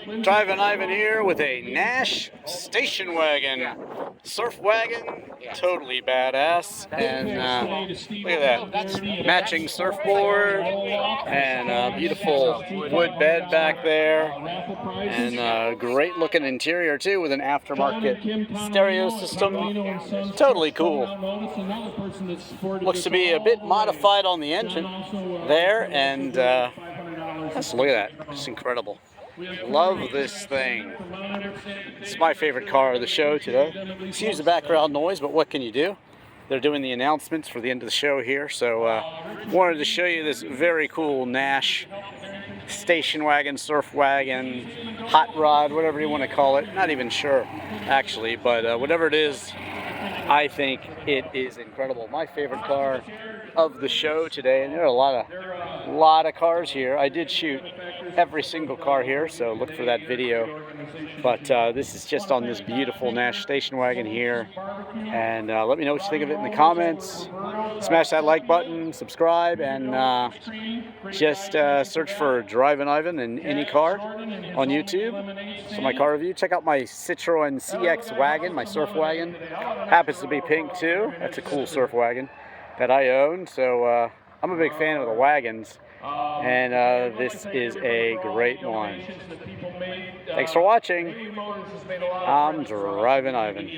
Drivin Ivan here with a Nash station wagon, surf wagon, totally badass, and look at that, matching surfboard, and a beautiful wood bed back there, and a great looking interior too with an aftermarket stereo system, totally cool. Looks to be a bit modified on the engine there, and let's look at that, it's incredible. Love this thing. It's my favorite car of the show today. Excuse the background noise, but what can you do? They're doing the announcements for the end of the show here, so wanted to show you this very cool Nash station wagon, surf wagon, hot rod, whatever you want to call it. Not even sure, actually, but whatever it is, I think it is incredible. My favorite car of the show today, and there are a lot of cars here. I did shoot every single car here, so look for that video. But this is just on this beautiful Nash station wagon here, and let me know what you think of it in the comments. Smash that like button, subscribe, and just search for Drivin Ivan in any car on YouTube for my car review. Check out my Citroen CX Wagon, my surf wagon. Happens to be pink too. That's a cool surf wagon that I own, so I'm a big fan of the wagons, and this is a great one. Thanks for watching. I'm Drivin Ivan.